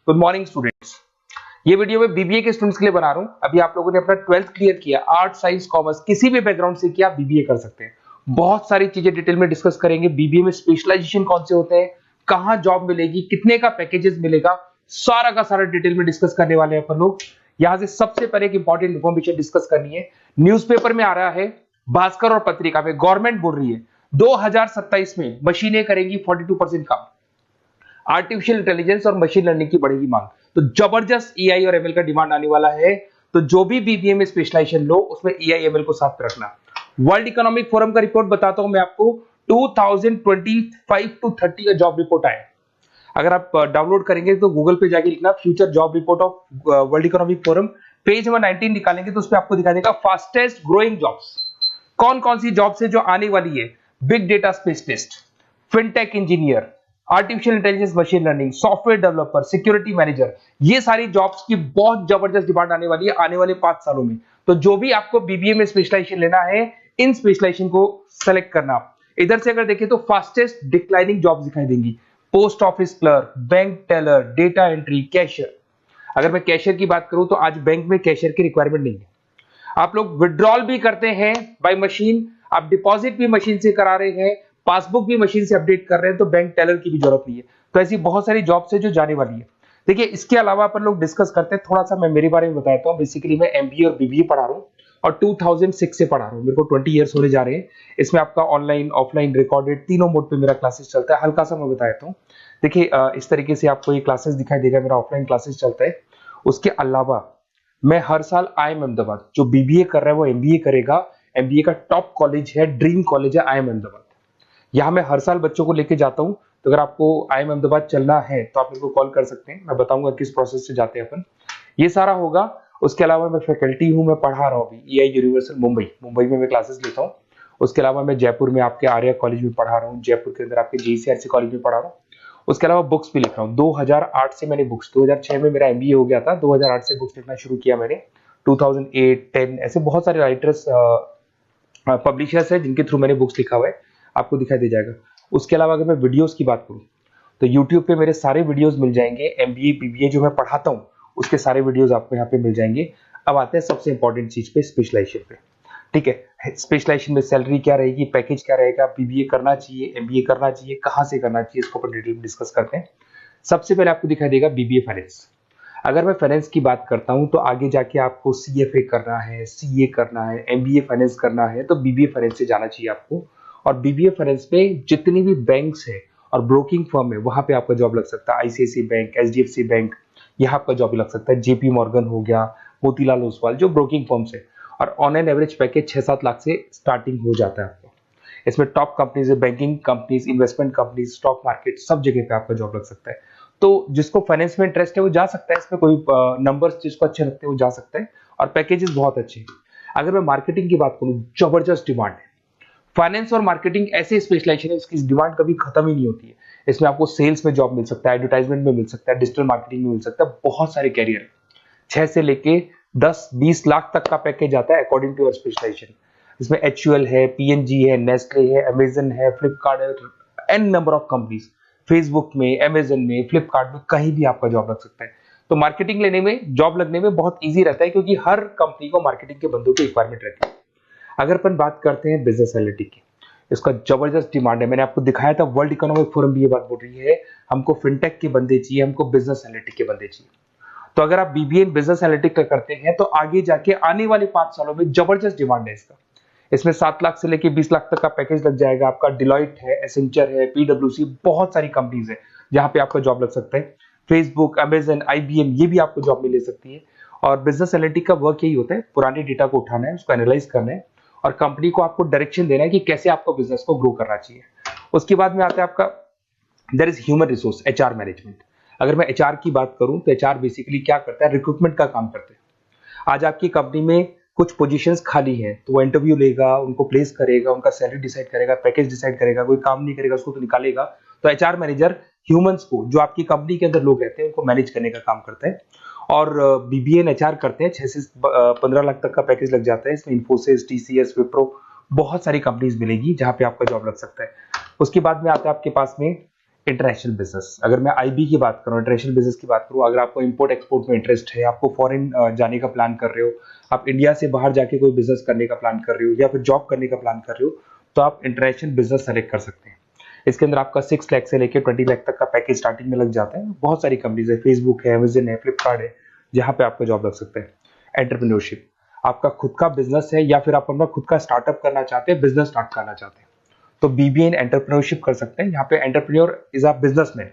Good morning students. ये video मैं BBA के स्टूडेंट्स के लिए बना रहा हूं। अभी आप लोगों ने अपना 12th क्लियर किया, आर्ट साइंस कॉमर्स किसी भी बैकग्राउंड से किया, बीबीए कर सकते हैं। बहुत सारी चीजें डिटेल में डिस्कस करेंगे। बीबीए में स्पेशलाइजेशन कौन से होते हैं, कहां जॉब मिलेगी, कितने का पैकेजेस मिलेगा, सारा का सारा डिटेल में डिस्कस करने वाले हैं अपन लोग। यहां से सबसे पहले एक इंपॉर्टेंट इन्फॉर्मेशन डिस्कस करनी है। न्यूज़पेपर में आ रहा है, भास्कर और पत्रिका में गवर्नमेंट बोल रही है 2027 में मशीनें करेंगी 42% काम। आर्टिफिशियल इंटेलिजेंस और मशीन लर्निंग की बढ़ेगी मांग, तो जबरदस्त एआई और एमएल का डिमांड आने वाला है। तो जो भी बीबीए में स्पेशलाइजेशन लो उसमें एआई एमएल को साथ रखना। वर्ल्ड इकोनॉमिक फोरम का रिपोर्ट बताता हूं मैं आपको, 2025 टू 30 का जॉब रिपोर्ट आया। अगर आप डाउनलोड करेंगे तो गूगल पे जाके लिखना future job report of world economic forum, page number 19 निकालेंगे तो उसमें आपको दिखा देगा फास्टेस्ट ग्रोइंग जॉब्स कौन कौन सी जॉब्स है जो आने वाली है। Big data specialist, fintech engineer, artificial intelligence machine learning, software developer, security manager, ये सारी जॉब्स की बहुत जबरदस्त डिमांड आने वाली है आने वाले 5 सालों में। तो जो भी आपको बीबीए में स्पेशलाइजेशन लेना है, इन स्पेशलाइजेशन को सेलेक्ट करना। इधर से अगर देखें तो फास्टेस्ट डिक्लाइनिंग जॉब्स दिखाई देंगी, post office clerk, bank teller, data entry, cashier. अगर मैं कैशियर की बात करूं तो आज बैंक में कैशियर की रिक्वायरमेंट नहीं है। आप लोग विड्रॉल भी करते हैं बाय मशीन, आप डिपॉजिट भी मशीन से करा रहे हैं, पासबुक भी मशीन से अपडेट कर रहे हैं, तो बैंक टेलर की भी जरूरत नहीं है। तो ऐसी बहुत सारी जॉब्स है जो जाने वाली है। देखिए, इसके अलावा अपन लोग डिस्कस करते हैं, थोड़ा सा मैं मेरे बारे में बताता हूँ। बेसिकली मैं एमबीए और बीबीए पढ़ा रहा हूँ और 2006 से पढ़ा रहा हूँ। मेरे को 20 ईयर्स होने जा रहे हैं। इसमें आपका ऑनलाइन, ऑफलाइन, रिकॉर्डेड तीनों मोड पे मेरा क्लासेस चलता है। हल्का सा मैं बता देता हूँ। देखिए, इस तरीके से आपको ये क्लासेस दिखाई देगा, मेरा ऑफलाइन क्लासेस चलता है। उसके अलावा मैं हर साल आईएम अहमदाबाद, जो बीबीए कर रहा है वो एमबीए करेगा। एमबीए का टॉप कॉलेज है, ड्रीम कॉलेज है आईएम अहमदाबाद। यहाँ मैं हर साल बच्चों को लेके जाता हूँ। तो अगर आपको आईएम अहमदाबाद चलना है तो आप मेरे को कॉल कर सकते हैं, मैं बताऊंगा किस प्रोसेस से जाते हैं अपन। ये सारा होगा। उसके अलावा मैं फैकल्टी हूँ, मैं पढ़ा रहा हूँ अभी एआई यूनिवर्सल मुंबई में मैं क्लासेस लेता हूँ। उसके अलावा मैं जयपुर में आपके आर्या कॉलेज में पढ़ा रहा हूँ, जयपुर के अंदर आपके जीसीआरसी कॉलेज में पढ़ा रहा हूँ। उसके अलावा बुक्स भी लिख रहा हूँ। 2008 से मैंने बुक्स, 2006 में मेरा एमबीए हो गया था, 2008 से बुक्स लिखना शुरू किया मैंने। 2008, 10 ऐसे बहुत सारे राइटर्स, पब्लिशर्स है जिनके थ्रू मैंने बुक्स लिखा हुआ है, आपको दिखाई दे जाएगा। उसके अलावा अगर मैं वीडियोस की बात करूं तो यूट्यूब पे मेरे सारे वीडियोस मिल जाएंगे। एमबीए बीबीए जो मैं पढ़ाता हूं उसके सारे वीडियोस आपको यहाँ पे मिल जाएंगे। अब आते हैं सबसे इंपॉर्टेंट चीज पे, स्पेशलाइजेशन पे। ठीक है, स्पेशलाइजेशन में सैलरी क्या रहेगी, पैकेज क्या रहेगा, बीबीए करना चाहिए, एमबीए करना चाहिए, कहाँ से करना चाहिए, इसको अपन डिटेल में डिस्कस करते हैं। सबसे पहले आपको दिखाई देगा बीबीए फाइनेंस। अगर मैं फाइनेंस की बात करता हूं तो आगे जाके आपको सीएफए करना है, सीए करना है, एमबीए फाइनेंस करना है, तो बीबीए फाइनेंस से जाना चाहिए आपको। और बीबीए फाइनेंस में जितनी भी बैंक्स है और ब्रोकिंग फर्म है वहां पे आपका जॉब लग सकता है। आईसीआईसीआई बैंक, एचडीएफसी बैंक, यहाँ आपका जॉब लग सकता है। जेपी मॉर्गन हो गया, मोतीलाल ओसवाल, जो ब्रोकिंग फर्म्स है। और on an average package 6-7 lakh से स्टार्टिंग हो जाता है आपको। इसमें टॉप कंपनीज है, banking companies, investment companies, stock market, सब जगह पे आपका जॉब लग सकता है। तो जिसको फाइनेंस में इंटरेस्ट है वो जा सकता है, इसमें कोई नंबर्स जिसको अच्छे लगते हैं वो जा सकता है, और पैकेजेस बहुत अच्छे हैं। अगर मैं मार्केटिंग की बात करूं, जबरदस्त डिमांड है। फाइनेंस और मार्केटिंग ऐसे स्पेशलाइजेशन है इसकी डिमांड कभी खत्म ही नहीं होती है। इसमें आपको सेल्स में जॉब मिल सकता है, एडवर्टाइजमेंट में मिल सकता है, डिजिटल मार्केटिंग में मिल सकता है, बहुत सारे कैरियर, 6 से लेके 10-20 लाख तक का पैकेज आता है अकॉर्डिंग टू योर स्पेशलाइजेशन। इसमें एचयूएल है, पीएनजी है, नेस्ले है, अमेजन है, फ्लिपकार्ट है, an number of companies. Facebook में, अमेजन में, फ्लिपकार्ट में, कहीं भी आपका जॉब लग सकता है। तो मार्केटिंग लेने में, जॉब लगने में बहुत ईजी रहता है, क्योंकि हर कंपनी को मार्केटिंग के बंदों की रिक्वायरमेंट रहती है। अगर अपन बात करते हैं बिजनेस एनालिटिक की, इसका जबरदस्त डिमांड है। मैंने आपको दिखाया था, वर्ल्ड इकोनॉमिक फोरम भी ये बात बोल रही है, हमको फिनटेक के बंदे चाहिए, हमको बिजनेस एनालिटिक के बंदे चाहिए। तो अगर आप बीबीए बिजनेस एनालिटिक का करते हैं तो आगे जाके आने वाले 5 सालों में जबरदस्त डिमांड है इसका। इसमें 7 लाख से लेके 20 लाख तक का पैकेज लग जाएगा आपका। डिलॉइट है, एसेंचर है, पीडब्ल्यूसी, बहुत सारी कंपनीज है जहां पे आपका जॉब लग सकता है। फेसबुक, अमेजन, आईबीएम, ये भी आपको जॉब में ले सकती है। और बिजनेस एनालिटिक का वर्क यही होता है, पुराने डेटा को उठाना है, उसको एनालाइज करना है और कंपनी को आपको डायरेक्शन देना है कि कैसे आपको बिजनेस को ग्रो करना चाहिए। उसके बाद में आता है आपका there is human resource, HR management. अगर मैं एचआर की बात करूं तो एचआर बेसिकली क्या करता है, रिक्रूटमेंट का काम करते हैं। आज आपकी कंपनी में कुछ पोजीशंस खाली हैं तो वो इंटरव्यू लेगा, उनको प्लेस करेगा, उनका सैलरी डिसाइड करेगा, पैकेज डिसाइड करेगा, कोई काम नहीं करेगा उसको तो निकालेगा। तो एचआर मैनेजर ह्यूमंस को, जो आपकी कंपनी के अंदर लोग रहते हैं, उनको मैनेज करने का काम करता है। और बीबीए एचआर करते हैं, 6 से 15 लाख तक का पैकेज लग जाता है। इसमें इन्फोसिस, टीसीएस, विप्रो, बहुत सारी कंपनीज मिलेगी जहां पे आपका जॉब लग सकता है। उसके बाद में आता है आपके पास में इंटरनेशनल बिजनेस, अगर मैं आईबी की बात करूं, इंटरनेशनल बिजनेस की बात करूं, अगर आपको इंपोर्ट एक्सपोर्ट में इंटरेस्ट है, आपको फॉरेन जाने का प्लान कर रहे हो, आप इंडिया से बाहर जाके कोई बिजनेस करने का प्लान कर रहे हो या फिर जॉब करने का प्लान कर रहे हो, तो आप इंटरनेशनल बिजनेस सेलेक्ट कर सकते हैं। इसके अंदर आपका 6 लाख से लेकर 20 लाख तक का पैकेज स्टार्टिंग में लग जाता है। बहुत सारी कंपनीज है, फेसबुक है, अमेजन है, फ्लिपकार्ट है, जहां पे आपका जॉब लग सकता है। एंटरप्रेन्योरशिप, आपका खुद का बिजनेस है या फिर आप अपना खुद का स्टार्टअप करना चाहते हैं, बिजनेस स्टार्ट करना चाहते हैं, तो बीबीए इन एंटरप्रेन्योरशिप कर सकते हैं। यहाँ पे एंटरप्रेन्योर इज अ बिजनेसमैन,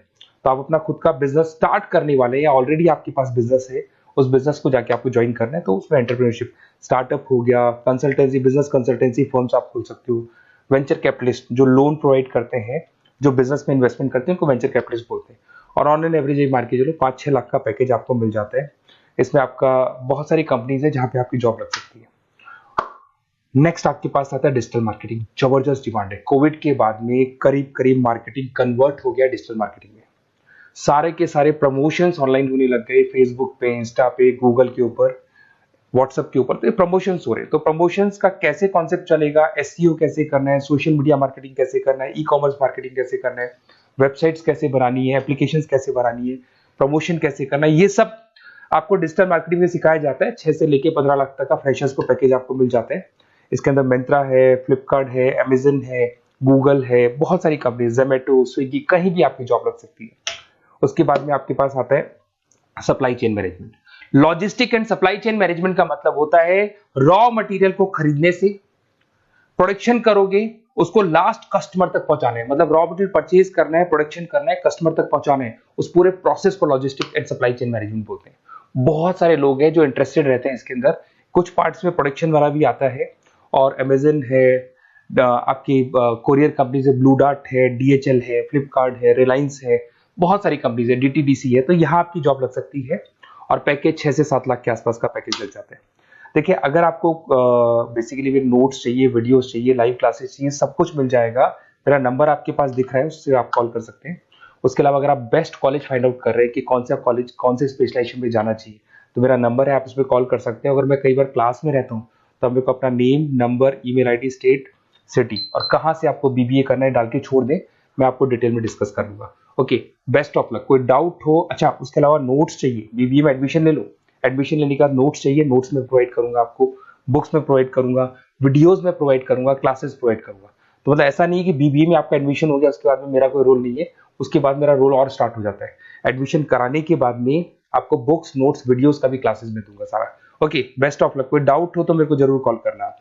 तो आप अपना खुद का बिजनेस स्टार्ट करने वाले हैं या ऑलरेडी आपके पास बिजनेस है, उस बिजनेस को जाके आपको ज्वाइन करना है, तो उसमें एंटरप्रेन्योरशिप। स्टार्टअप हो गया, कंसल्टेंसी, बिजनेस कंसल्टेंसी फर्म्स आप खोल सकते हो। वेंचर कैपिटलिस्ट जो लोन प्रोवाइड करते हैं, जो बिजनेस में इन्वेस्टमेंट करते हैं, उनको वेंचर कैपिटलिस्ट बोलते हैं। और ऑन एन एवरेज एक मार्केट चलो 5-6 लाख का पैकेज आपको मिल जाता है। इसमें आपका बहुत सारी कंपनीज है जहां पे आपकी जॉब लग सकती है। नेक्स्ट आपके पास आता है डिजिटल मार्केटिंग। जबरदस्त डिमांड है, कोविड के बाद में करीब करीब मार्केटिंग कन्वर्ट हो गया डिजिटल मार्केटिंग में। सारे के सारे प्रमोशंस ऑनलाइन होने लग गए, फेसबुक पे, इंस्टा पे, गूगल के ऊपर, व्हाट्सएप के ऊपर, तो प्रमोशंस हो रहे हैं। तो प्रमोशंस का कैसे कॉन्सेप्ट चलेगा, एसईओ कैसे करना है, सोशल मीडिया मार्केटिंग कैसे करना है, ई कॉमर्स मार्केटिंग कैसे करना है, वेबसाइट्स कैसे बनानी है, एप्लीकेशंस कैसे बनानी है, प्रमोशन कैसे करना है, ये सब आपको डिजिटल मार्केटिंग में सिखाया जाता है। 6 से लेके 15 लाख तक का फ्रेशर्स को पैकेज आपको मिल जाता है। इसके अंदर मिंत्रा है, फ्लिपकार्ट है, अमेजन है, गूगल है, बहुत सारी कंपनी, जोमेटो, स्विगी, कहीं भी आपकी जॉब लग सकती है। उसके बाद में आपके पास आता है supply chain management. Logistic and supply chain management का मतलब होता है रॉ मटेरियल को खरीदने से, प्रोडक्शन करोगे, उसको लास्ट कस्टमर तक पहुंचाना है, मतलब रॉ मटेरियल परचेज करना है, प्रोडक्शन करना है, कस्टमर तक पहुंचाना है, उस पूरे प्रोसेस को logistic and supply chain management बोलते हैं। बहुत सारे लोग हैं जो इंटरेस्टेड रहते हैं इसके अंदर। कुछ पार्ट्स में प्रोडक्शन वाला भी आता है, और अमेजन है, आपकी कोरियर कंपनीज है, ब्लू डार्ट है, डीएचएल है, फ्लिपकार्ट है, रिलायंस है, बहुत सारी कंपनीज है, डीटीडीसी है, तो यहाँ आपकी जॉब लग सकती है। और पैकेज 6 से 7 लाख के आसपास का पैकेज लग जाता है। देखिए, अगर आपको बेसिकली भी नोट्स चाहिए, वीडियोस चाहिए, लाइव क्लासेस चाहिए, सब कुछ मिल जाएगा। मेरा नंबर आपके पास दिख रहा है, उससे आप कॉल कर सकते हैं। उसके अलावा अगर आप बेस्ट कॉलेज फाइंड आउट कर रहे हैं कि कौन सा कॉलेज, कौन से स्पेशलाइजेशन में जाना चाहिए, तो मेरा नंबर है, आप उस पर कॉल कर सकते हैं। अगर मैं कई बार क्लास में रहता हूँ तो मेरे को अपना name, number, email ID, state, city और कहाँ से आपको बीबीए करना है डाल के छोड़ दें, मैं आपको डिटेल में डिस्कस कर लूंगा। Okay, best of luck. कोई डाउट हो, अच्छा उसके अलावा नोट्स चाहिए, बीबीए में एडमिशन ले लो, एडमिशन लेने के बाद नोट्स चाहिए, नोट्स में प्रोवाइड करूंगा आपको, बुक्स में प्रोवाइड करूंगा, वीडियोस में प्रोवाइड करूंगा, क्लासेस प्रोवाइड करूंगा। तो मतलब ऐसा नहीं है कि बीबीए में आपका एडमिशन हो गया उसके बाद में मेरा कोई रोल नहीं है, उसके बाद मेरा रोल और स्टार्ट हो जाता है। एडमिशन कराने के बाद में आपको बुक्स, नोट्स, वीडियोस का भी क्लासेस में दूंगा सारा। Okay, best of luck. कोई डाउट हो तो मेरे को जरूर कॉल करना आप।